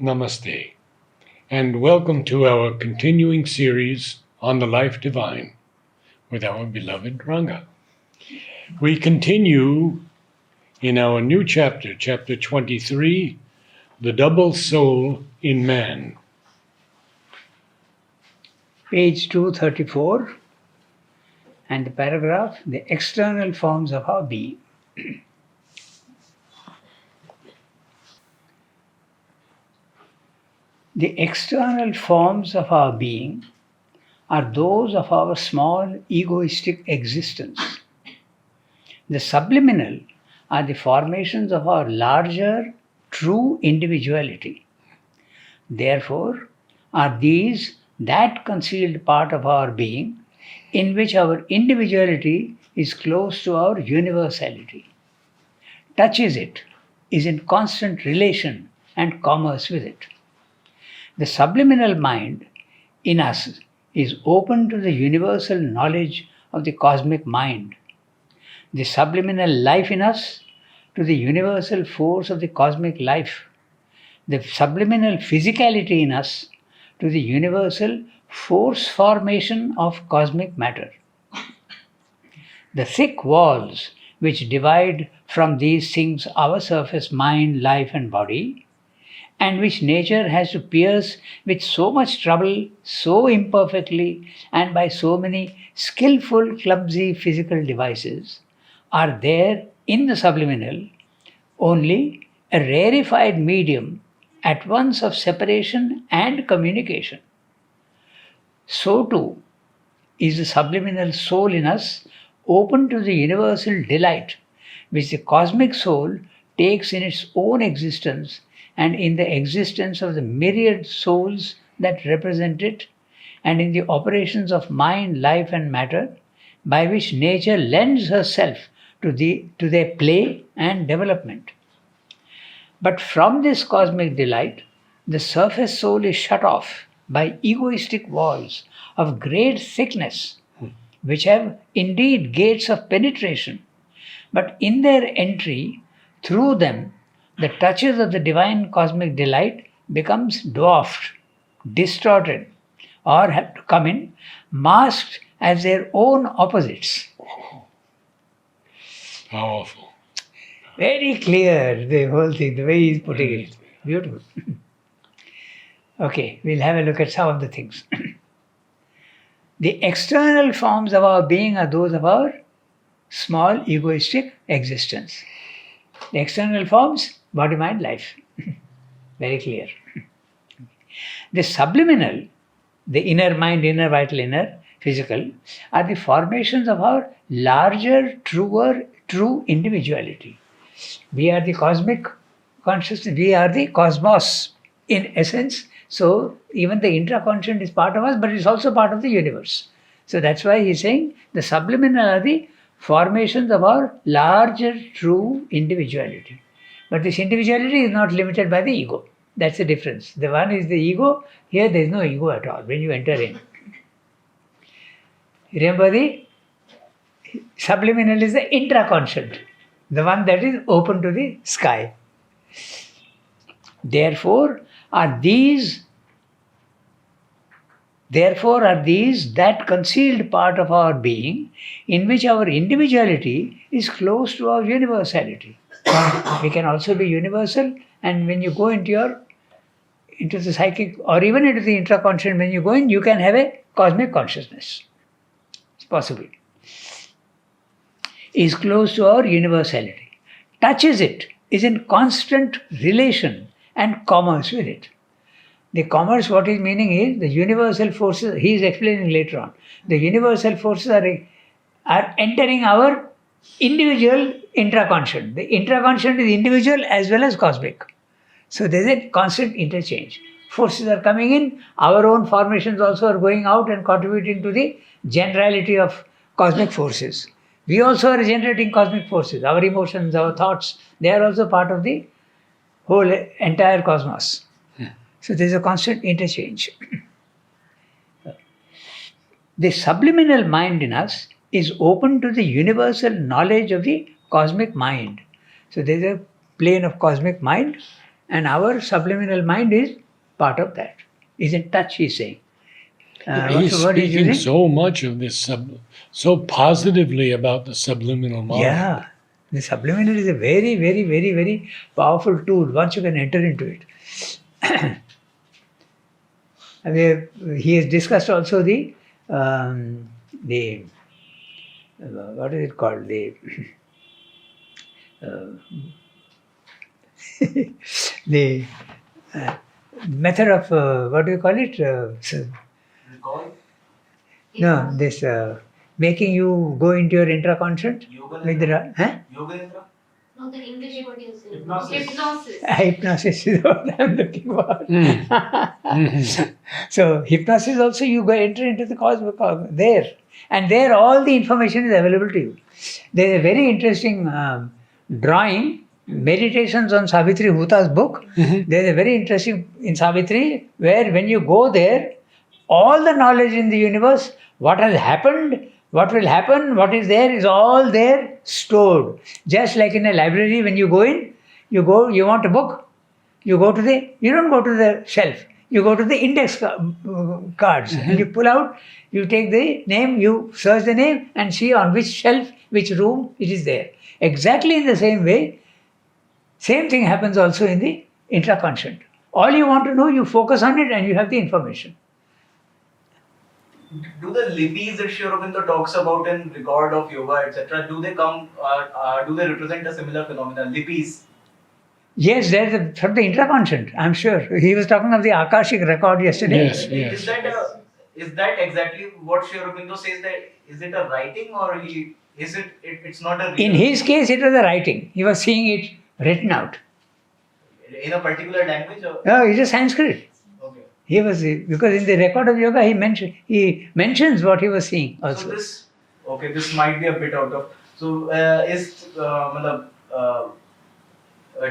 Namaste, and welcome to our continuing series on the life divine with our beloved Ranga. We continue in our new chapter, chapter 23, The Double Soul in Man. Page 234 and the paragraph, the external forms of our being. The external forms of our being are those of our small egoistic existence. The subliminal are the formations of our larger true individuality. Therefore, are these that concealed part of our being in which our individuality is close to our universality, touches it, is in constant relation and commerce with it. The subliminal mind in us is open to the universal knowledge of the cosmic mind. The subliminal life in us to the universal force of the cosmic life. The subliminal physicality in us to the universal force formation of cosmic matter. The thick walls which divide from these things our surface mind, life, and body, and which nature has to pierce with so much trouble, so imperfectly, and by so many skillful, clumsy physical devices, are there in the subliminal only a rarefied medium at once of separation and communication. So too is the subliminal soul in us open to the universal delight which the cosmic soul takes in its own existence and in the existence of the myriad souls that represent it, and in the operations of mind, life, and matter, by which nature lends herself to their play and development. But from this cosmic delight, the surface soul is shut off by egoistic walls of great thickness, which have indeed gates of penetration, but in their entry, through them, the touches of the divine cosmic delight becomes dwarfed, distorted, or have to come in masked as their own opposites. Powerful. Very clear, the whole thing, the way he's putting it. Beautiful. Okay, we'll have a look at some of the things. The external forms of our being are those of our small egoistic existence. The external forms, body, mind, life. Very clear. The subliminal, the inner mind, inner vital, inner physical, are the formations of our larger, true individuality. We are the cosmic consciousness, we are the cosmos in essence. So even the intraconscient is part of us, but it's also part of the universe. So that's why he's saying the subliminal are the formations of our larger true individuality. But this individuality is not limited by the ego. That's the difference. The one is the ego, here there is no ego at all when you enter in. Remember, the subliminal is the intraconscient, the one that is open to the sky. Therefore are these that concealed part of our being in which our individuality is close to our universality. We can also be universal, and when you go into the psychic or even into the intraconscient, when you go in, you can have a cosmic consciousness. It's possible. Is close to our universality. Touches it, is in constant relation and commerce with it. The commerce, what is meaning is the universal forces, he is explaining later on. The universal forces are entering our individual intraconscient. The intraconscient is individual as well as cosmic. So there is a constant interchange. Forces are coming in, our own formations also are going out and contributing to the generality of cosmic forces. We also are generating cosmic forces. Our emotions, our thoughts, they are also part of the whole entire cosmos. So there is a constant interchange. The subliminal mind in us is open to the universal knowledge of the cosmic mind. So there is a plane of cosmic mind And our subliminal mind is part of that. Is in touch, he's saying. What's He's the word he's speaking using? so much of this, so positively about the subliminal mind. Yeah. The subliminal is a very, very, very, very powerful tool once you can enter into it. He has discussed also the what is it called? The method of what do you call it? Recall? No, this making you go into your intraconscious Yoga with the Yoga Nidra? No, the English word you're saying. Hypnosis. Hypnosis. hypnosis is what I'm looking for. Mhm. So hypnosis also you go enter into the cosmic there, and there all the information is available to you. There is a very interesting drawing, Meditations on Savitri Huta's book. There is a very interesting in Savitri where when you go there, all the knowledge in the universe, what has happened, what will happen, what is there is all there stored. Just like in a library, when you go in, you want a book, you don't go to the shelf, you go to the index cards, and you pull out, you take the name, you search the name and see on which shelf, which room it is there. Exactly in the same way, same thing happens also in the intraconscious. All you want to know, you focus on it and you have the information. Do the lipis that Sri Aurobindo talks about in regard of yoga, etc., do they represent a similar phenomenon? Lipis. Yes, there's from the intraconscious, I'm sure. He was talking of the Akashic record yesterday. Yes, yes. Is that exactly what Sri Aurobindo says? That is it a writing or it's not a real, In his case, it was a writing. He was seeing it written out. in a particular language? Or? No, it is Sanskrit. Okay. He was because in the record of yoga, he mentions what he was seeing also. So this might be a bit out of. So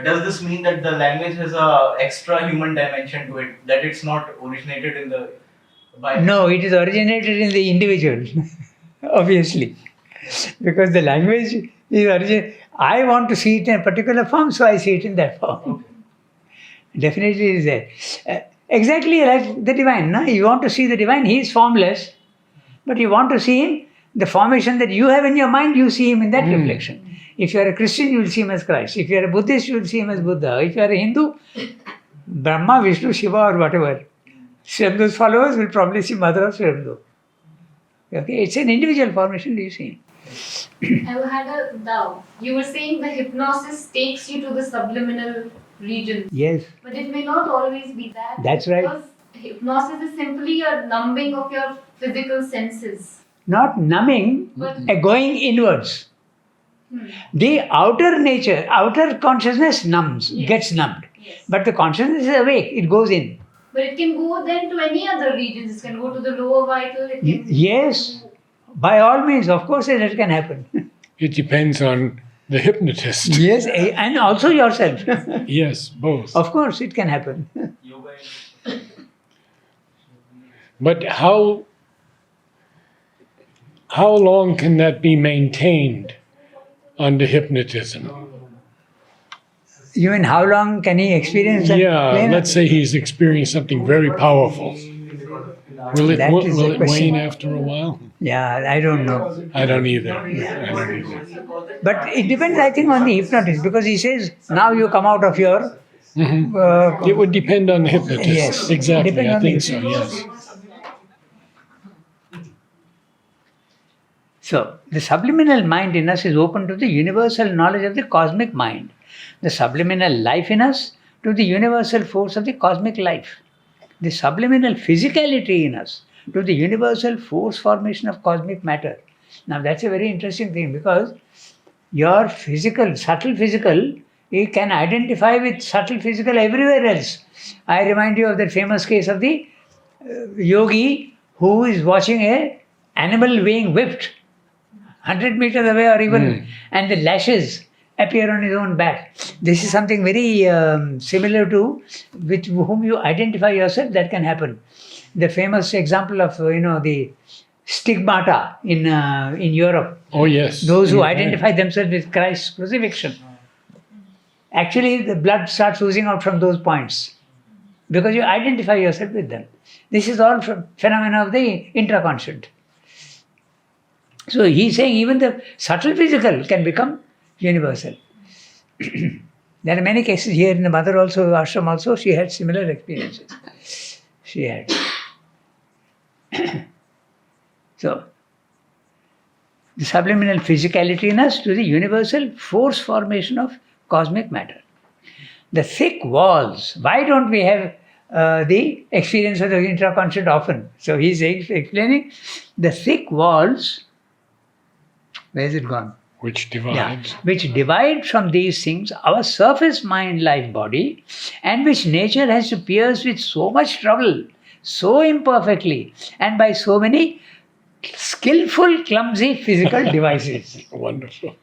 does this mean that the language has a extra human dimension to it? That it's not originated in the Bible? No, it is originated in the individual, obviously, because the language is I want to see it in a particular form, so I see it in that form. Okay. Definitely it is there. Exactly like the divine. No? You want to see the divine, he is formless, but you want to see him, the formation that you have in your mind, you see him in that reflection. If you are a Christian, you will see him as Christ. If you are a Buddhist, you will see him as Buddha. If you are a Hindu, Brahma, Vishnu, Shiva or whatever. Sri Aurobido's followers will probably see Mother of Sri Aurobindo. Okay, it's an individual formation, do you see? I had a doubt. You were saying the hypnosis takes you to the subliminal region. Yes, But it may not always be that. That's right. Because hypnosis is simply a numbing of your physical senses. not numbing, But going inwards. The outer nature, outer consciousness numbs, Yes. gets numbed. yes. But the consciousness is awake, it goes in. But it can go then to any other regions. It can go to the lower vital. It can Yes, by all means, of course, that can happen. It depends on the hypnotist. Yes, and also yourself. Yes, both. Of course, it can happen. Yoga and But how long can that be maintained under hypnotism? You mean how long can he experience that? Yeah, plane? let's say he's experienced something very powerful. Will it, That is the will it question. wane after a while? Yeah, I don't know. I don't either. I don't either. But it depends, I think, on the hypnotist because he says, now you come out of your. It would depend on the hypnotist. Yes, Exactly. depend I on the think so, yes. So, the subliminal mind in us is open to the universal knowledge of the cosmic mind. The subliminal life in us to the universal force of the cosmic life. The subliminal physicality in us to the universal force formation of cosmic matter. Now, that's a very interesting thing because your physical, subtle physical, you can identify with subtle physical everywhere else. I remind you of that famous case of the yogi who is watching a animal being whipped 100 meters away or even, and the lashes appear on his own back. This is something very similar to with whom you identify yourself. That can happen. The famous example of the stigmata in Europe. Oh, yes. Those who You're identify themselves with Christ's crucifixion. Actually, the blood starts oozing out from those points because you identify yourself with them. This is all phenomena of the intraconscient. So he's saying even the subtle physical can become universal. There are many cases here in the mother also, ashram also, she had similar experiences. She had. So, the subliminal physicality in us to the universal force formation of cosmic matter. The thick walls, why don't we have the experience of the intraconscient often? So he's explaining the thick walls, where is it gone? Which Yeah, divides. which divide from these things our surface mind life body, and which nature has to pierce with so much trouble, so imperfectly, and by so many skillful, clumsy physical devices. Wonderful.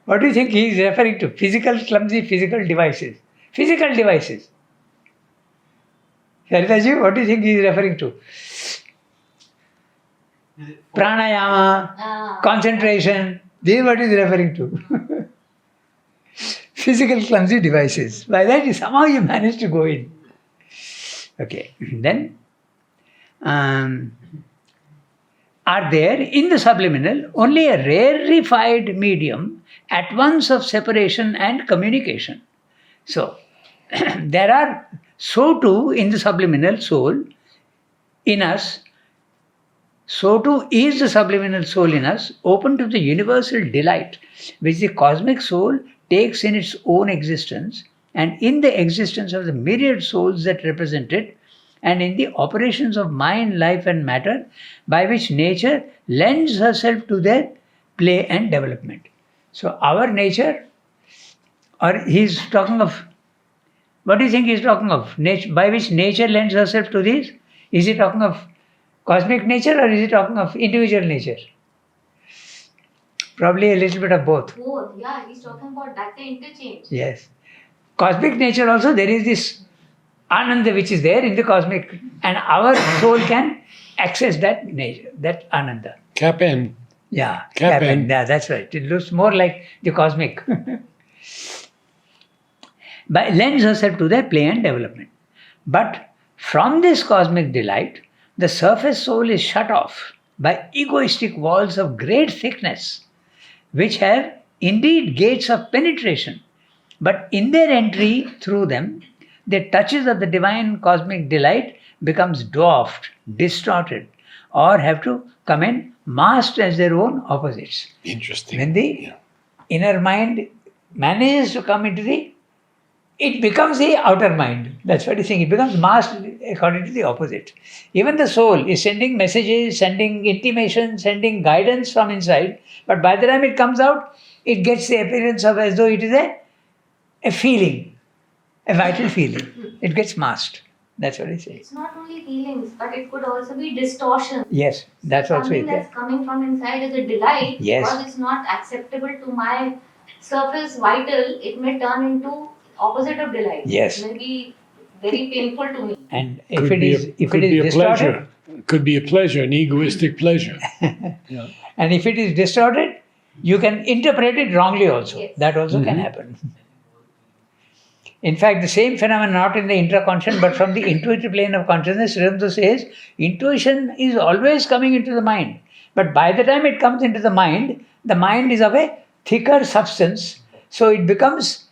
What do you think he is referring to? Physical, clumsy physical devices. Physical devices. Saritaji, what do you think he is referring to? Pranayama, concentration. This is what he is referring to. Physical, clumsy devices. By that, somehow you managed to go in. Okay. Then, are there in the subliminal only a rarefied medium at once of separation and communication. So, there are, so too in the subliminal soul in us, so too is the subliminal soul in us open to the universal delight which the cosmic soul takes in its own existence and in the existence of the myriad souls that represent it, and in the operations of mind, life and matter by which nature lends herself to their play and development. So our nature, or he's talking of, what do you think he's talking of? Nature, by which nature lends herself to these? Is he talking of cosmic nature or is he talking of individual nature? Probably a little bit of both. Both, yeah, he's talking about that interchange. Yes. Cosmic nature also, there is this Ananda which is there in the cosmic, and our soul can access that nature, that Ananda. Cap-N. Yeah, Cap-N. Yeah, that's right. It looks more like the cosmic. But lends herself to their play and development. But from this cosmic delight, the surface soul is shut off by egoistic walls of great thickness, which have indeed gates of penetration. But in their entry through them, the touches of the divine cosmic delight becomes dwarfed, distorted, or have to come in masked as their own opposites. Interesting. When the inner mind manages to come into it becomes the outer mind. That's what he's saying. It becomes masked according to the opposite. Even the soul is sending messages, sending intimation, sending guidance from inside, but by the time it comes out, it gets the appearance of as though it is a feeling. A vital feeling. It gets masked. That's what he says. It's not only feelings, but it could also be distortion. Yes, that's also Something it there. that's coming from inside is a delight. Yes. Because it's not acceptable to my surface vital, it may turn into opposite of delight. Yes. It may be very painful to me. And if Could it be is could be a distorted, pleasure. Could be a pleasure, an egoistic pleasure. Yeah. and if it is distorted, you can interpret it wrongly also. Yes. That also can happen. In fact, the same phenomenon not in the intraconscious but from the intuitive plane of consciousness, Ramdo says, intuition is always coming into the mind. But by the time it comes into the mind is of a thicker substance. So it becomes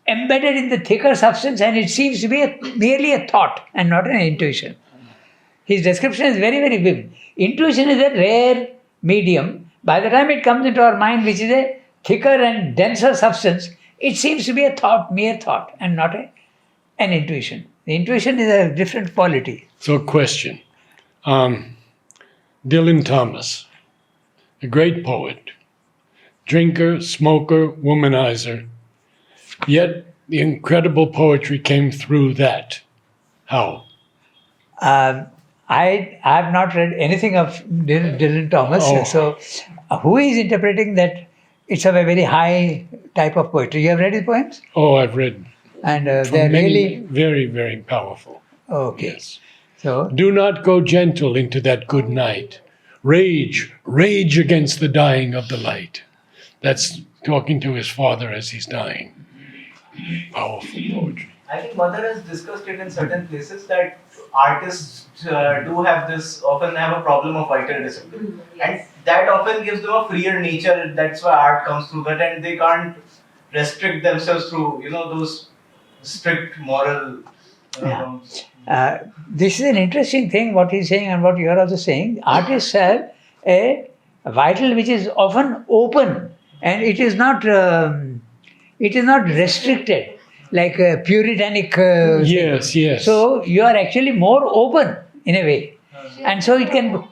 embedded in the thicker substance and it seems to be merely a thought and not an intuition. His description is very, very vivid. Intuition is a rare medium. By the time it comes into our mind, which is a thicker and denser substance, it seems to be a thought, mere thought, and not an intuition. The intuition is a different quality. So, question. Dylan Thomas, a great poet, drinker, smoker, womanizer, yet the incredible poetry came through that. How? I have not read anything of Dylan Thomas, Oh. so who is interpreting that it's of a very high type of poetry? You have read his poems? Oh, I've read And from they're many, really... very, very powerful. Okay. Yes. So, Do not go gentle into that good night. Rage, rage against the dying of the light. That's talking to his father as he's dying. Powerful poetry. I think Mother has discussed it in certain places that artists do have this, often have a problem of vital discipline. And that often gives them a freer nature. That's why art comes through that, and they can't restrict themselves through, those strict moral. This is an interesting thing, what he's saying and what you are also saying. Artists have a vital which is often open, and it is not restricted like a puritanic thing. Yes. So you are actually more open in a way, and so it can.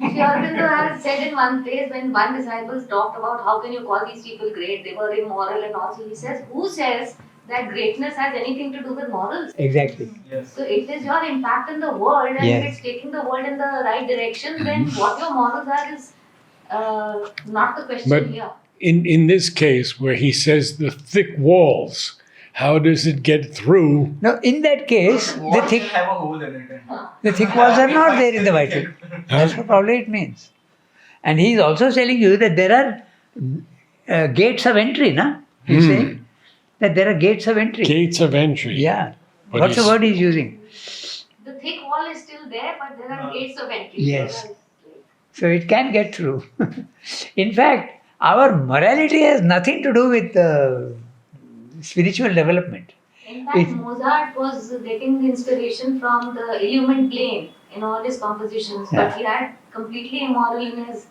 Aurobindo has said in one place when one disciple talked about how can you call these people great, they were immoral and also he says, who says that greatness has anything to do with morals? Exactly. Yes. So it is your impact in the world, and Yes. if it's taking the world in the right direction, then what your morals are is not the question But here. in this case, where he says the thick walls, how does it get through? Now, in that case, the Walls thick will have a hole in it. the thick walls are not there in the vital. That's what probably it means. And he is also telling you that there are gates of entry, na? He's saying that there are gates of entry. Gates of entry. Yeah. But What's the he's- word he's using? The thick wall is still there, but there are gates of entry. Yes. So it can get through. In fact, our morality has nothing to do with spiritual development. In fact, Mozart was getting inspiration from the illumined plane in all his compositions, but he had completely immoral in his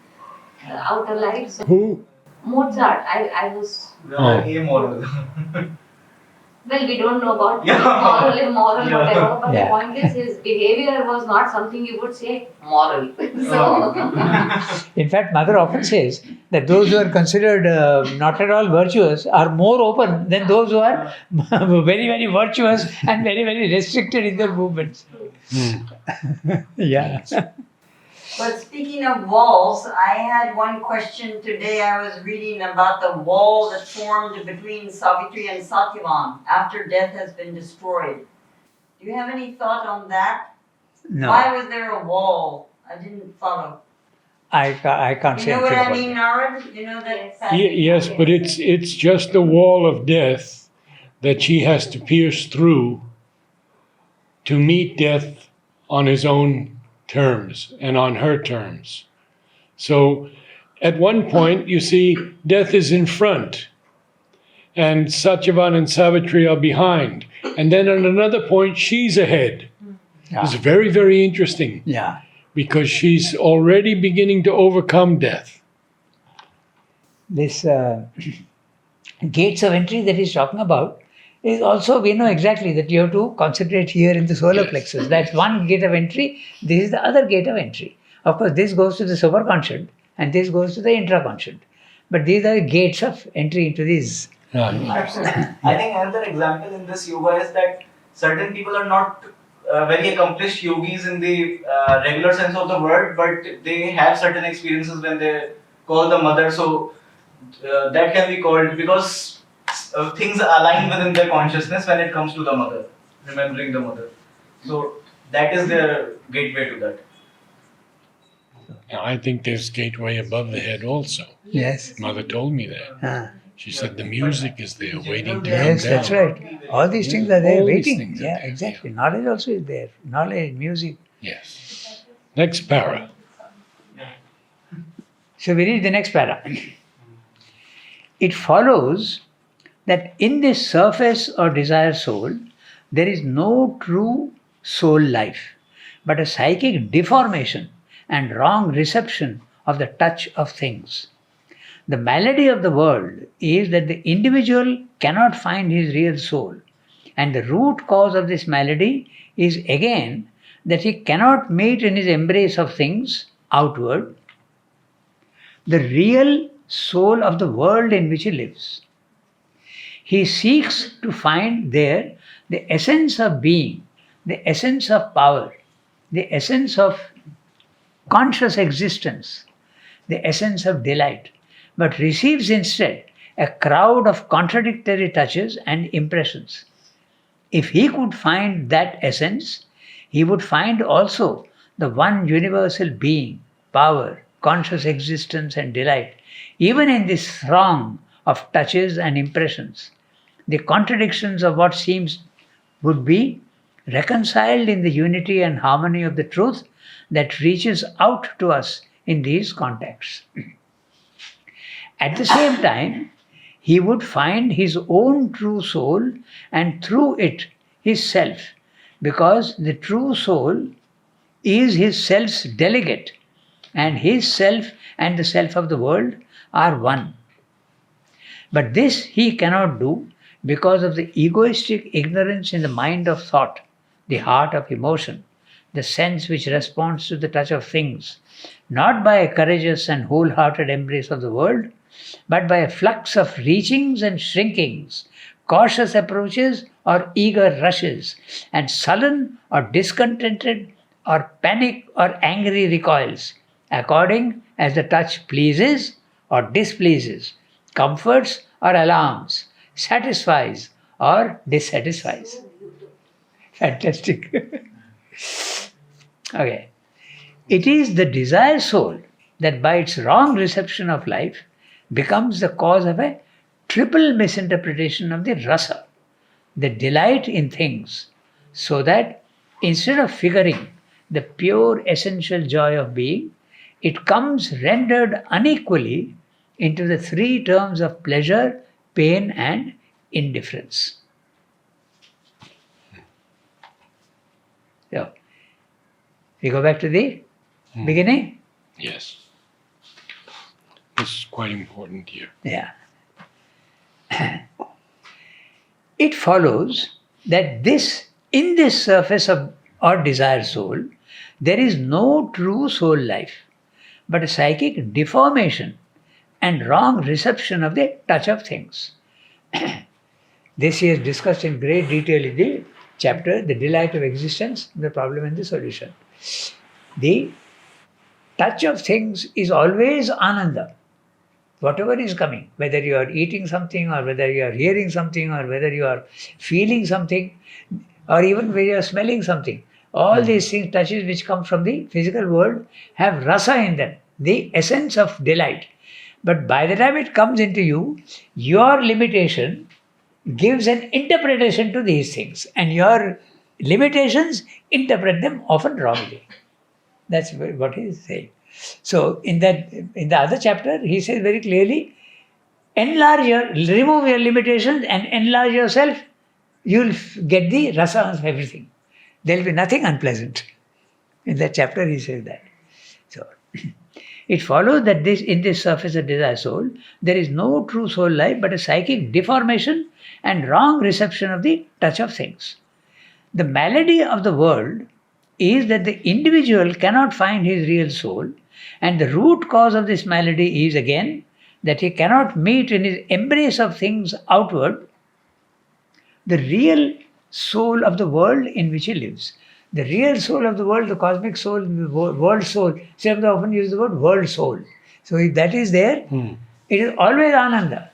outer life. So Who? Mozart, I was. Amoral. Well, we don't know about Yeah. moral, immoral, Yeah. whatever, but Yeah. the point is his behavior was not something you would say moral. So, In fact, Mother often says that those who are considered not at all virtuous are more open than those who are very, very virtuous and very, very restricted in their movements. Yeah. But speaking of walls, I had one question today. I was reading about the wall that formed between Savitri and Satyavan after death has been destroyed. Do you have any thought on that? No, Why was there a wall? I didn't follow. I can't You say know what anything I about mean, that. Narad? You know that Yes. passage? Yes, but it's just the wall of death that she has to pierce through to meet death on his own terms and on her terms. So at one point, you see, death is in front, and Satyavan and Savitri are behind. And then at another point, she's ahead. It's Yeah. very, very interesting Yeah. because she's already beginning to overcome death. This gates of entry that he's talking about is also, we know exactly that you have to concentrate here in the solar Yes. plexus. That's one gate of entry. This is the other gate of entry. Of course, this goes to the superconscious and this goes to the intraconscious. But these are gates of entry into these. Ah, I think another example in this yoga is that certain people are not very accomplished yogis in the regular sense of the word, but they have certain experiences when they call the mother. So that can be called because things align within their consciousness when it comes to the mother, remembering the mother. So that is their gateway to that. Now, I think there's gateway above the head also. Yes. Mother told me that. Ah. She said the music is there waiting to Yes, come down. that's right. All these things are there All these waiting. things are Yeah, there, exactly. Knowledge also is there. Knowledge, music. Yes. Next para. So we read the next para. It follows that in this surface or desire soul, there is no true soul life, but a psychic deformation and wrong reception of the touch of things. The malady of the world is that the individual cannot find his real soul, and the root cause of this malady is again that he cannot meet in his embrace of things outward the real soul of the world in which he lives. He seeks to find there the essence of being, the essence of power, the essence of conscious existence, the essence of delight, but receives instead a crowd of contradictory touches and impressions. If he could find that essence, he would find also the one universal being, power, conscious existence, and delight, even in this throng of touches and impressions. The contradictions of what seems would be reconciled in the unity and harmony of the truth that reaches out to us in these contacts. At the same time, he would find his own true soul and through it his self, because the true soul is his self's delegate, and his self and the self of the world are one. But this he cannot do because of the egoistic ignorance in the mind of thought, the heart of emotion, the sense which responds to the touch of things, not by a courageous and wholehearted embrace of the world, but by a flux of reachings and shrinkings, cautious approaches or eager rushes, and sullen or discontented or panic or angry recoils, according as the touch pleases or displeases, comforts or alarms, satisfies or dissatisfies. Fantastic. Okay. It is the desire soul that by its wrong reception of life becomes the cause of a triple misinterpretation of the rasa, the delight in things, so that instead of figuring the pure essential joy of being, it comes rendered unequally into the three terms of pleasure, pain, and indifference. So, we go back to the beginning? Yes. This is quite important here. Yeah. It follows that in this surface of or desire soul, there is no true soul life, but a psychic deformation and wrong reception of the touch of things. This he has discussed in great detail in the chapter, The Delight of Existence, the Problem and the Solution. The touch of things is always ananda. Whatever is coming, whether you are eating something or whether you are hearing something or whether you are feeling something or even when you are smelling something, all these things, touches which come from the physical world, have rasa in them, the essence of delight. But by the time it comes into you, your limitation gives an interpretation to these things, and your limitations interpret them often wrongly. That's what he is saying. So in the other chapter, he says very clearly, remove your limitations and enlarge yourself, you'll get the rasa of everything. There'll be nothing unpleasant. In that chapter he says that. So it follows that in this surface of desire soul, there is no true soul life but a psychic deformation and wrong reception of the touch of things. The malady of the world is that the individual cannot find his real soul, and the root cause of this malady is again that he cannot meet in his embrace of things outward the real soul of the world in which he lives. The real soul of the world, the cosmic soul, the world soul. Some often use the word world soul. So if that is there, it is always ananda.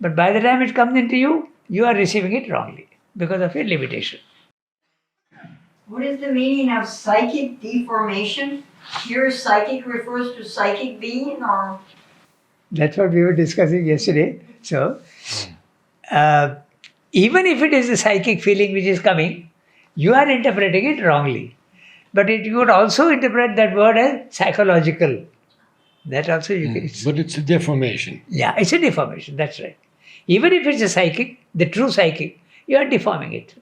But by the time it comes into you, you are receiving it wrongly because of your limitation. What is the meaning of psychic deformation? Here, psychic refers to psychic being, or? That's what we were discussing yesterday. So, even if it is a psychic feeling which is coming, you are interpreting it wrongly. But you could also interpret that word as psychological. That also you can. But it's a deformation. Yeah, it's a deformation. That's right. Even if it's a psychic, the true psychic, you are deforming it.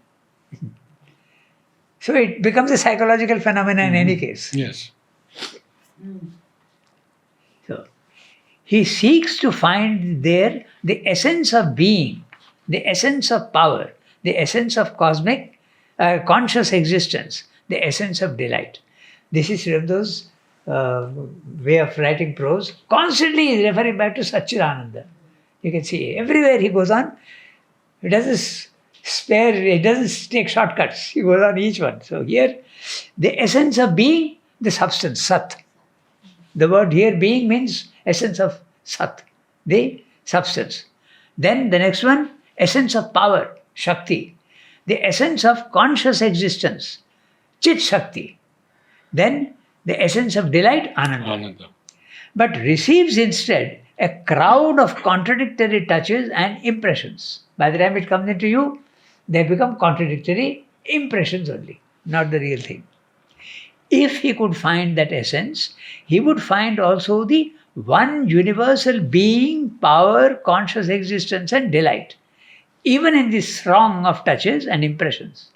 So it becomes a psychological phenomenon in any case. Yes. So he seeks to find there the essence of being, the essence of power, the essence of cosmic conscious existence, the essence of delight. This is Srinivas's way of writing prose, constantly referring back to Satchidananda. You can see everywhere he goes on, he doesn't take shortcuts, he goes on each one. So here, the essence of being, the substance, Sat. The word here, being, means essence of Sat, the substance. Then the next one, essence of power, Shakti. The essence of conscious existence, Chit Shakti. Then the essence of delight, Ananda. But receives instead a crowd of contradictory touches and impressions. By the time it comes into you, they become contradictory impressions only, not the real thing. If he could find that essence, he would find also the one universal being, power, conscious existence, and delight, even in this throng of touches and impressions.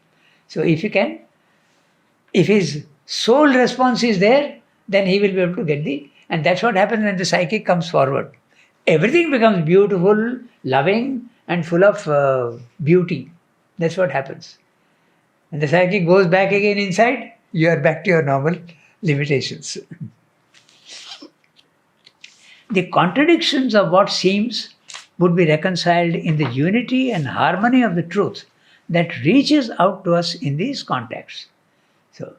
So, if his soul response is there, then he will be able to get and that's what happens when the psychic comes forward. Everything becomes beautiful, loving, and full of beauty. That's what happens. When the psychic goes back again inside, you are back to your normal limitations. The contradictions of what seems would be reconciled in the unity and harmony of the truth that reaches out to us in these contacts. So,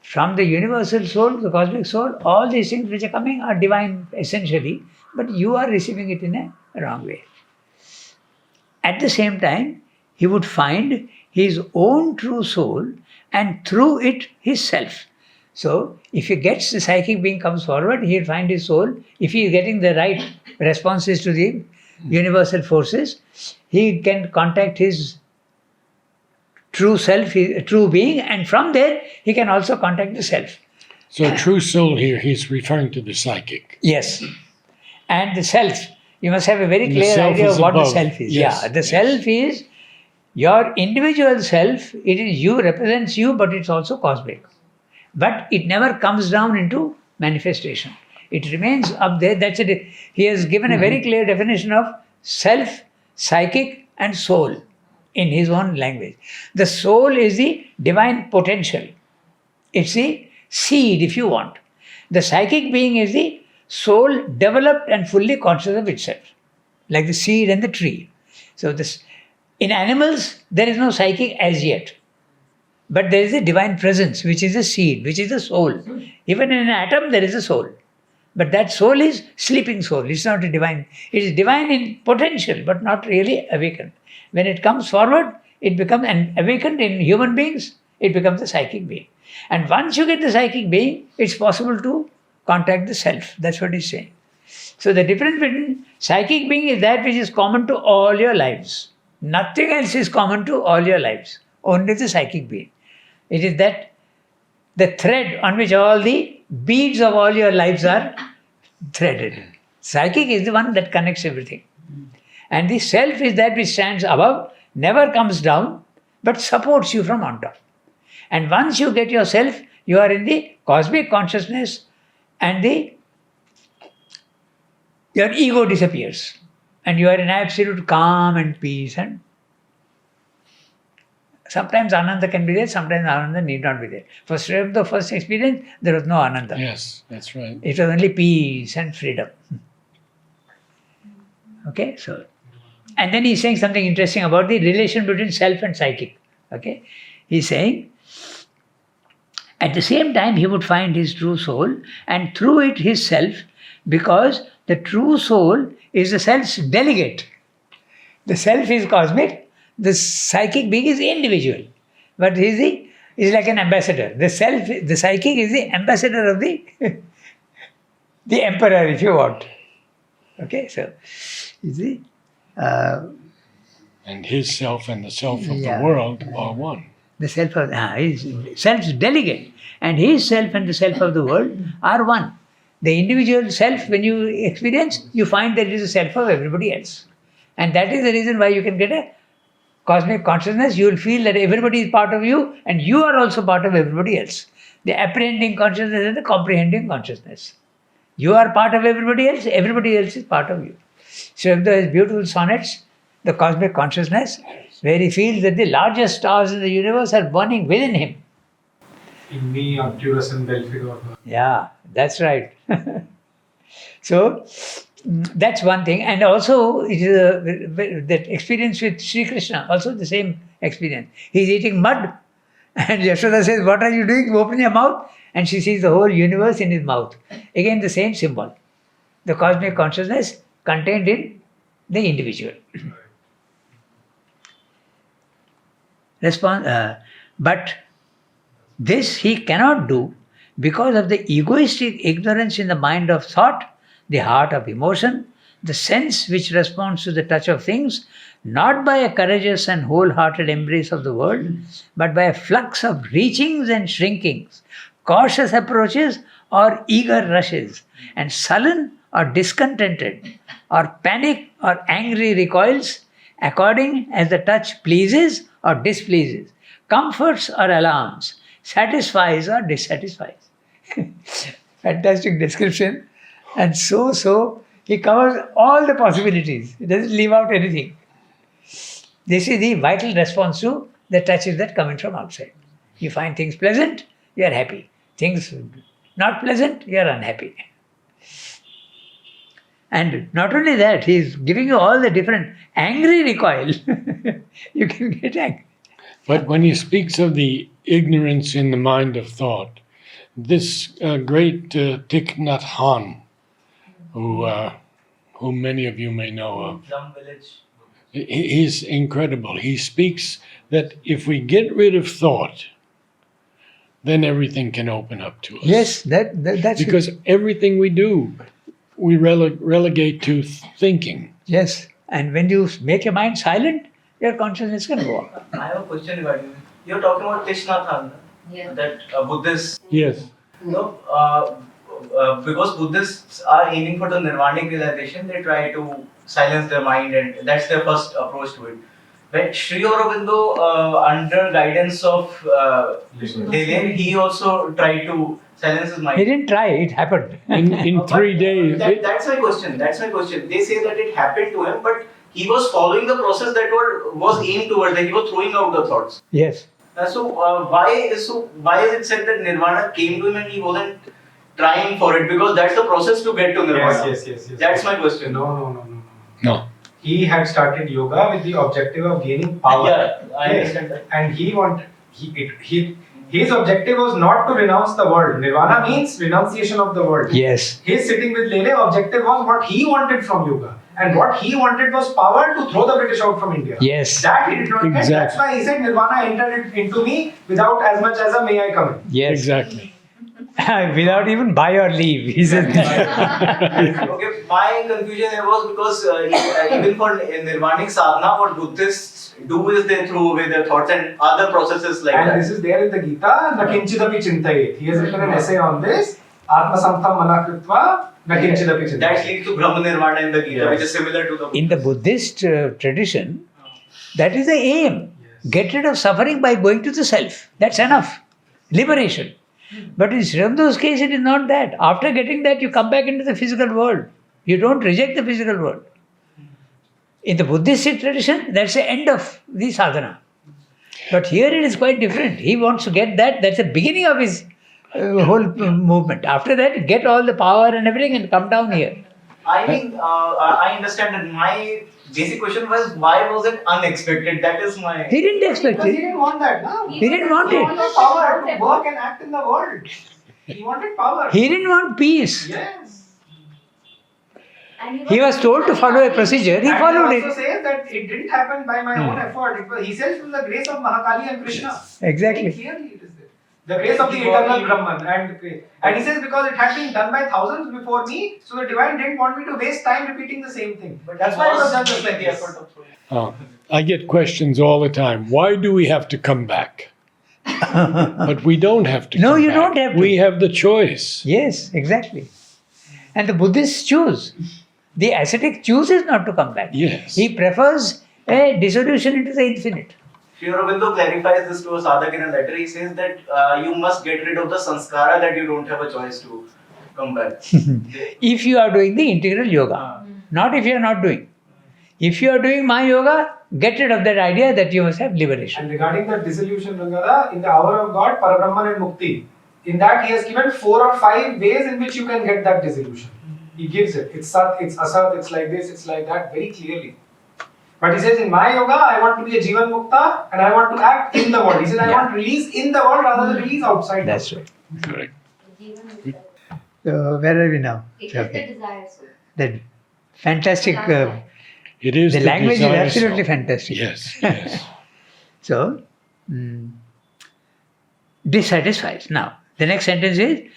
from the universal soul, the cosmic soul, all these things which are coming are divine essentially, but you are receiving it in a wrong way. At the same time, he would find his own true soul and through it his self. So, if he gets the psychic being comes forward, he'll find his soul. If he is getting the right responses to the universal forces, he can contact his true self, his true being, and from there he can also contact the self. So true soul here, he's referring to the psychic. Yes. And the self, you must have a very The clear self idea is of what above. the self is. Yes, Yeah, the yes. self is your individual self. It is you, represents you, but it's also cosmic. But it never comes down into manifestation. It remains up there. That's it. He has given a very clear definition of self, psychic, and soul in his own language. The soul is the divine potential. It's the seed, if you want. The psychic being is the soul developed and fully conscious of itself, like the seed and the tree. So this, in animals, there is no psychic as yet. But there is a divine presence, which is a seed, which is the soul. Even in an atom, there is a soul. But that soul is sleeping soul. It's not a divine. It is divine in potential, but not really awakened. When it comes forward, it becomes and awakened in human beings, it becomes a psychic being. And once you get the psychic being, it's possible to contact the self. That's what he's saying. So the difference between psychic being is that which is common to all your lives. Nothing else is common to all your lives. Only the psychic being. It is that the thread on which all the beads of all your lives are threaded. Psychic is the one that connects everything. And the self is that which stands above, never comes down, but supports you from on top. And once you get yourself, you are in the cosmic consciousness and your ego disappears. And you are in absolute calm and peace. And sometimes Ananda can be there, sometimes Ananda need not be there. For the first experience, there was no Ananda. Yes, that's right. It was only peace and freedom. Okay, so. And then he's saying something interesting about the relation between self and psychic. Okay, he's saying, at the same time, he would find his true soul and through it his self, because the true soul is the self's delegate. The self is cosmic, the psychic being is individual, but he is like an ambassador. The self, the psychic is the ambassador of the the emperor, if you want. Okay, so you see. And his self and the self of Yeah. the world are one. The self of his self's delegate, and his self and the self of the world are one. The individual self, when you experience, you find that it is a self of everybody else. And that is the reason why you can get a cosmic consciousness. You will feel that everybody is part of you and you are also part of everybody else. The apprehending consciousness and the comprehending consciousness. You are part of everybody else is part of you. So if there is beautiful sonnets, the cosmic consciousness, where he feels that the largest stars in the universe are burning within him. In me, Arcturus and Belphegor. Yeah, that's right. So that's one thing. And also it is that experience with Sri Krishna, also the same experience. He's eating mud and Yashoda says, "What are you doing? Open your mouth." And she sees the whole universe in his mouth. Again, the same symbol. The cosmic consciousness contained in the individual. But this he cannot do because of the egoistic ignorance in the mind of thought the heart of emotion, the sense which responds to the touch of things, not by a courageous and wholehearted embrace of the world, but by a flux of reachings and shrinkings, cautious approaches or eager rushes, and sullen or discontented, or panic or angry recoils, according as the touch pleases or displeases, comforts or alarms, satisfies or dissatisfies. Fantastic description. And so he covers all the possibilities. He doesn't leave out anything. This is the vital response to the touches that come in from outside. You find things pleasant, you are happy. Things not pleasant, you are unhappy. And not only that, he is giving you all the different angry recoil. You can get angry. But when he speaks of the ignorance in the mind of thought, this great Thich Nhat Hanh, who many of you may know of, Plum Village. he's incredible. He speaks that if we get rid of thought, then everything can open up to us. Yes, that's Because everything we do, we relegate to thinking. yes. And when you make your mind silent, your consciousness can go up. I have a question regarding this. You're talking about Thich Nhat Hanh, Yeah. that Buddhist. Yes. No, because Buddhists are aiming for the nirvanic realization, they try to silence their mind, and that's their first approach to it. When Sri Aurobindo, under guidance of Lele, he also tried to silence his He mind. didn't try, it happened. In But 3 days. That's my question. That's my question. They say that it happened to him, but he was following the process that was aimed towards. That he was throwing out the thoughts. Yes. Why is it said that Nirvana came to him and he wasn't trying for it? Because that's the process to get to Nirvana. Yes. That's my question. No. No. He had started yoga with the objective of gaining power. Yeah, I Okay. understand that. And his objective was not to renounce the world. Nirvana means renunciation of the world. Yes. His sitting with Lele objective was what he wanted from yoga. And what he wanted was power to throw the British out from India. Yes. That he did not get. Exactly. That's why he said Nirvana entered into me without as much as a may I come in. Yes. Exactly. Without even buy or leave. He said Okay, my confusion here was because even for Nirvanic sadhana, what Buddhists do is they throw away their thoughts and other processes like And that. this is there in the Gita, Nakinchidapi Chintayet. He has written an essay on this. Atma Samtham Manakritva, Nakinchidapi Chintayet. That's linked to Brahma Nirvana in the Gita, Yes. which is similar to the in the Buddhist tradition, that is the aim. Yes. Get rid of suffering by going to the self. That's enough. Liberation. But in Sri Aurobindo's case, it is not that. After getting that, you come back into the physical world. You don't reject the physical world. In the Buddhist tradition, that's the end of the sadhana. But here it is quite different. He wants to get that. That's the beginning of his whole movement. After that, get all the power and everything and come down here. I mean, I understand that. My basic question was, why was it unexpected? That is my. He didn't expect Because he it. didn't want that, no? He didn't want He it. wanted power to work and act in the world. He wanted power. He didn't want peace. Yes. And He was told to follow a procedure. He And followed he also it. says that it didn't happen by my own effort. It was, he says from the grace of Mahakali and Krishna. Exactly. Very clearly it is there. The grace of the eternal Brahman. And he says because it had been done by thousands before me, so the divine didn't want me to waste time repeating the same thing. But That's why it was done just like the this. effort of throwing. I get questions all the time. Why do we have to come back? But we don't have to. No, come you back. don't have to. We have the choice. Yes, exactly. And the Buddhists choose. The ascetic chooses not to come back. Yes. He prefers a dissolution into the infinite. Sri Aurobindo clarifies this to a sadhak in a letter. He says that you must get rid of the sanskara that you don't have a choice to come back. If you are doing the integral yoga, not if you are not doing. If you are doing my yoga, get rid of that idea that you must have liberation. And regarding the dissolution, Rangada, in the hour of God, Parabrahman and Mukti, in that he has given 4 or 5 ways in which you can get that dissolution. He gives it. It's Sat, it's Asat, it's like this, it's like that, very clearly. But he says, in my yoga, I want to be a Jivan Mukta and I want to act in the world. He says, I want release in the world rather than release outside. That's right. Correct. Where are we now? It is the desire soul. That fantastic. It is The language is desire absolutely soul. fantastic. Yes, yes. So, dissatisfies. Now, the next sentence is,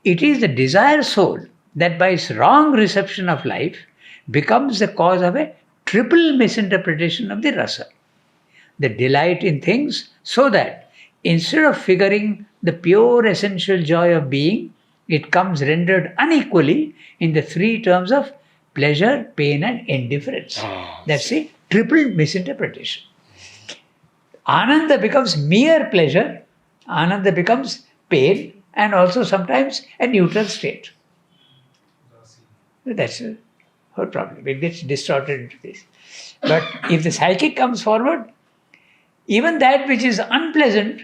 it is the desire soul that by its wrong reception of life becomes the cause of a triple misinterpretation of the rasa. The delight in things, so that instead of figuring the pure essential joy of being, it comes rendered unequally in the three terms of pleasure, pain, and indifference. That's the triple misinterpretation. Ananda becomes mere pleasure, Ananda becomes pain, and also sometimes a neutral state. That's the whole problem. It gets distorted into this. But if the psychic comes forward, even that which is unpleasant,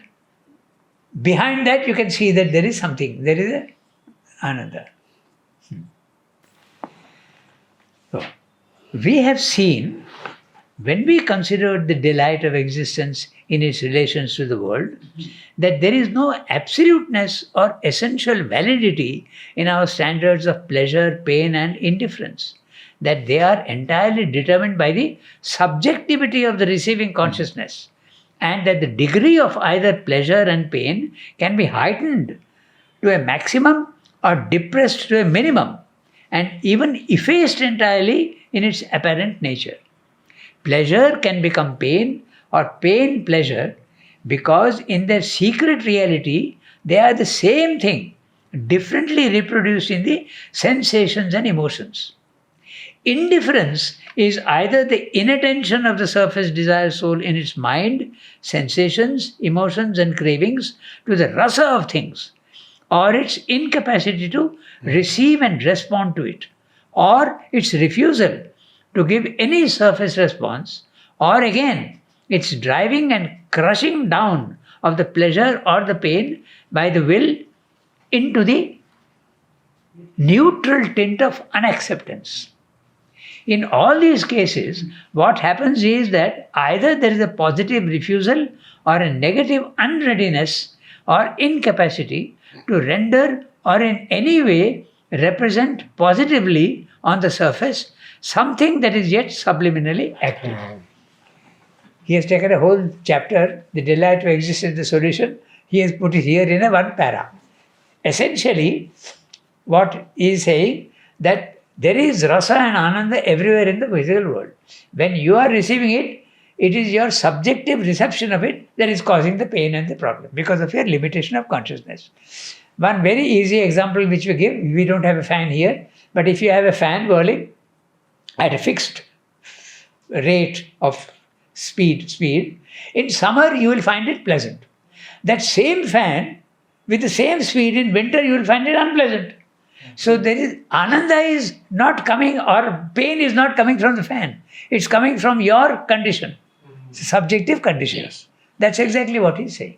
behind that you can see that there is something, there is a Ananda. So, we have seen, when we considered the delight of existence in its relations to the world, that there is no absoluteness or essential validity in our standards of pleasure, pain, and indifference, that they are entirely determined by the subjectivity of the receiving consciousness, and that the degree of either pleasure and pain can be heightened to a maximum or depressed to a minimum, and even effaced entirely in its apparent nature. Pleasure can become pain or pain pleasure because in their secret reality they are the same thing, differently reproduced in the sensations and emotions. Indifference is either the inattention of the surface desire soul in its mind, sensations, emotions, and cravings to the rasa of things, or its incapacity to receive and respond to it, or its refusal to give any surface response, or again its driving and crushing down of the pleasure or the pain by the will into the neutral tint of unacceptance. In all these cases, what happens is that either there is a positive refusal or a negative unreadiness or incapacity to render or in any way represent positively on the surface something that is yet subliminally active. He has taken a whole chapter, the delight of existence, the solution. He has put it here in a one para. Essentially, what he is saying, that there is rasa and ananda everywhere in the physical world. When you are receiving it, it is your subjective reception of it that is causing the pain and the problem because of your limitation of consciousness. One very easy example which we give, we don't have a fan here, but if you have a fan whirling at a fixed rate of speed, in summer you will find it pleasant. That same fan with the same speed in winter you will find it unpleasant. So there is ananda is not coming, or pain is not coming from the fan. It's coming from your condition. It's a subjective condition. Yes. That's exactly what he's saying.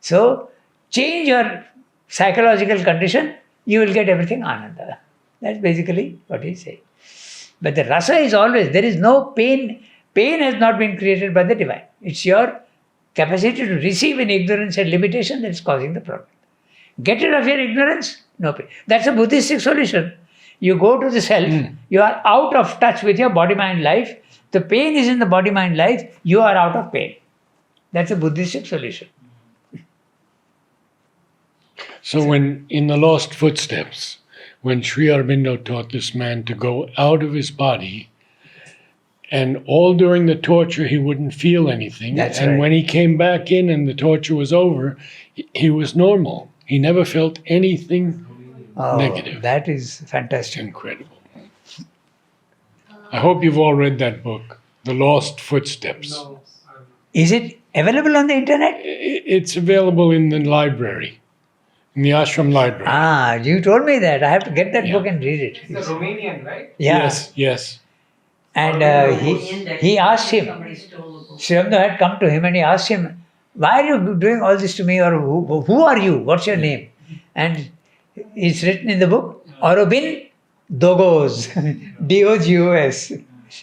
So change your psychological condition, you will get everything ananda. That's basically what he's saying. But the rasa is always, there is no pain. Pain has not been created by the divine. It's your capacity to receive in ignorance and limitation that is causing the problem. Get rid of your ignorance, no pain. That's a Buddhistic solution. You go to the self, you are out of touch with your body-mind life. The pain is in the body-mind life, you are out of pain. That's a Buddhistic solution. So when in the Lost Footsteps, when Sri Aurobindo taught this man to go out of his body, and all during the torture he wouldn't feel anything. That's and right. when he came back in and the torture was over, he was normal. He never felt anything negative. That is fantastic. Incredible. I hope you've all read that book, The Lost Footsteps. No. Is it available on the internet? It's available in the library, in the ashram library. Ah, you told me that. I have to get that Yeah. book and read it. It's the Romanian, right? Yeah. Yes, yes. And he asked him, Somebody stole the book. Sri Aurobindo had come to him and he asked him, why are you doing all this to me, or who are you? What's your name? And it's written in the book, Aurobindo Dogos, D-O-G-O-S.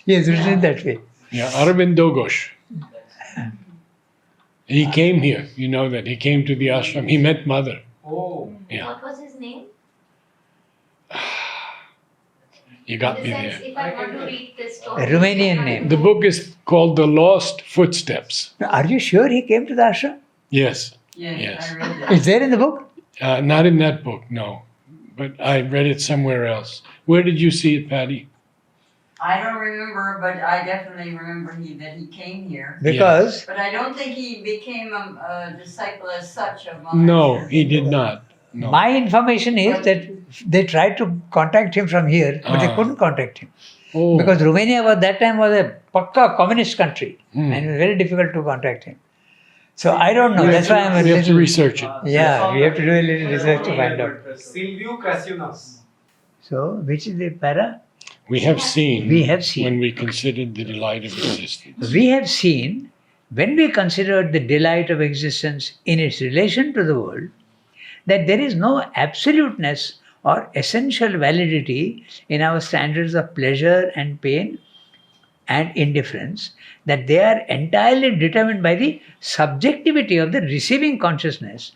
He has written it that way. Yeah, Aurobindo Ghosh. He came here, you know that. He came to the ashram. He met Mother. Oh. Yeah, What was his name? you got In me the sense, there. if I want to read this A story. Romanian name. The book is called The Lost Footsteps. Are you sure he came to the ashram? Yes. Yes, Yes. I read that. It's there in the book? Not in that book, no. but I read it somewhere else. Where did you see it, Patty? I don't remember, but I definitely remember that he came here. Because But I don't think he became a disciple as such of No, Maharaj. he did not. No. my information is that they tried to contact him from here, but they Ah. couldn't contact him. Oh, Because Romania was that time was a pakka communist country, Hmm. and it was very difficult to contact him. So I don't know. we That's why I'm a have to little. research it. Yeah, we have to do a little research to find out. Silviu Crassus. So, which is the para? We have seen. We have seen. When we considered the delight of existence. We have seen when we considered the delight of existence in its relation to the world, that there is no absoluteness or essential validity in our standards of pleasure and pain and indifference, that they are entirely determined by the subjectivity of the receiving consciousness,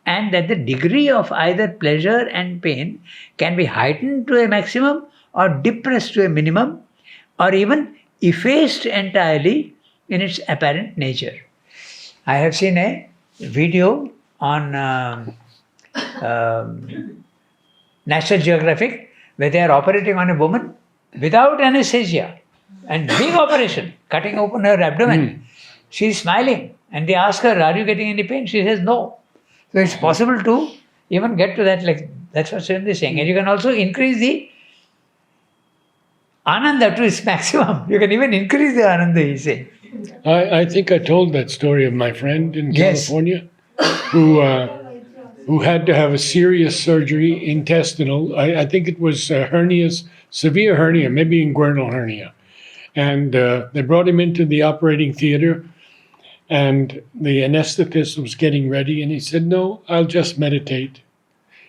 and that the degree of either pleasure and pain can be heightened to a maximum or depressed to a minimum, or even effaced entirely in its apparent nature. I have seen a video on National Geographic where they are operating on a woman without anesthesia and big operation, cutting open her abdomen. She is smiling and they ask her, "Are you getting any pain?" She says, "No." So it's possible to even get to that, like that's what Srinidhi is saying. And you can also increase the Ananda to its maximum. You can even increase the Ananda, he's saying. I think I told that story of my friend in Yes. California who had to have a serious surgery, intestinal. I think it was hernias, severe hernia, maybe inguinal hernia. And they brought him into the operating theater, and the anesthetist was getting ready, and he said, "No, I'll just meditate."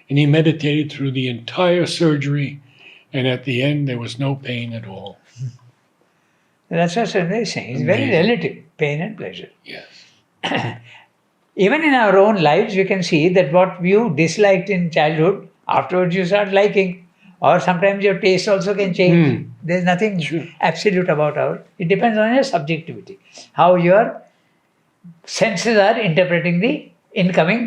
And he meditated through the entire surgery, and at the end, there was no pain at all. That's what Srinidhi is saying. It's very Amazing. relative, pain and pleasure. Yes. Even in our own lives, we can see that what you disliked in childhood, afterwards you start liking. Or sometimes your taste also can change. There's nothing Sure. absolute about our. It depends on your subjectivity, how your senses are interpreting the incoming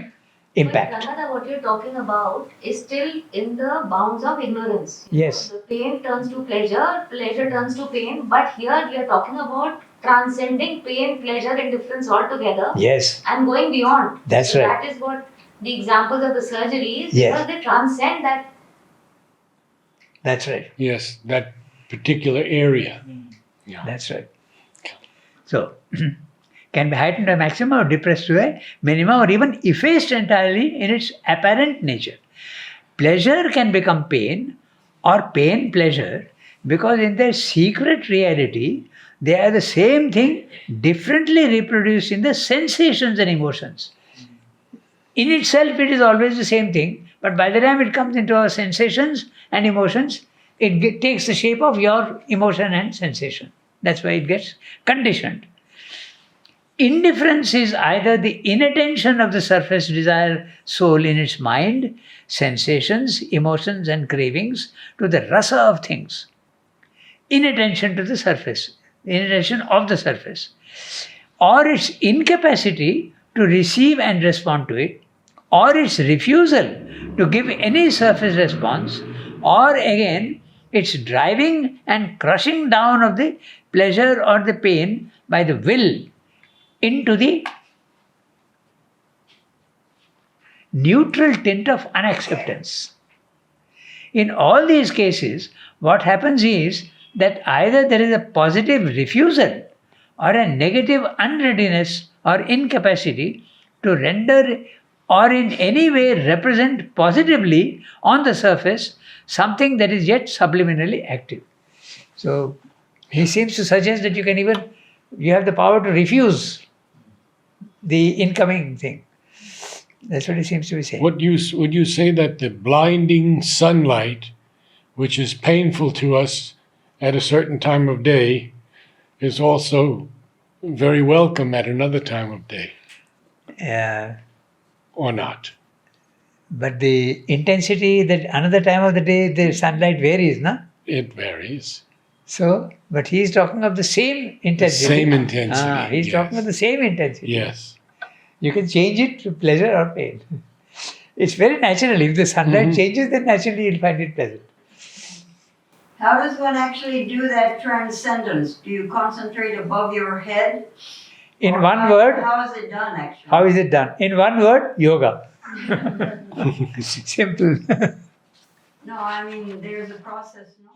impact. But Ranganath, what you're talking about is still in the bounds of ignorance. Yes. The pain turns to pleasure, pleasure turns to pain, but here we are talking about transcending pain, pleasure, and difference altogether Yes, and going beyond. That's So right. That is what the examples of the surgeries, Yes. because they transcend that. that's right. Yes, that particular area. Yeah. That's right. So, can be heightened to a maximum or depressed to a minimum or even effaced entirely in its apparent nature. Pleasure can become pain or pain pleasure because in their secret reality, they are the same thing differently reproduced in the sensations and emotions. In itself, it is always the same thing, but by the time it comes into our sensations and emotions, it takes the shape of your emotion and sensation. That's why it gets conditioned. Indifference is either the inattention of the surface desire soul in its mind, sensations, emotions, and cravings to the rasa of things. Inattention to the surface, inattention of the surface, or its incapacity to receive and respond to it, or its refusal to give any surface response, or again its driving and crushing down of the pleasure or the pain by the will into the neutral tint of unacceptance. In all these cases, what happens is that either there is a positive refusal or a negative unreadiness or incapacity to render or in any way represent positively on the surface something that is yet subliminally active. So he seems to suggest that you have the power to refuse the incoming thing. That's what he seems to be saying. Would you say that the blinding sunlight, which is painful to us at a certain time of day, is also very welcome at another time of day, or not? But the intensity that another time of the day the sunlight varies, no? It varies. So, but he is talking of the same intensity. Same intensity, He's yes. talking of the same intensity. Yes. You can change it to pleasure or pain. It's very natural. If the sunlight changes, then naturally you'll find it pleasant. How does one actually do that transcendence? Do you concentrate above your head? In Or one word, how is it done actually? how is it done? In one word, yoga. Simple. No, I mean, there's a process, no?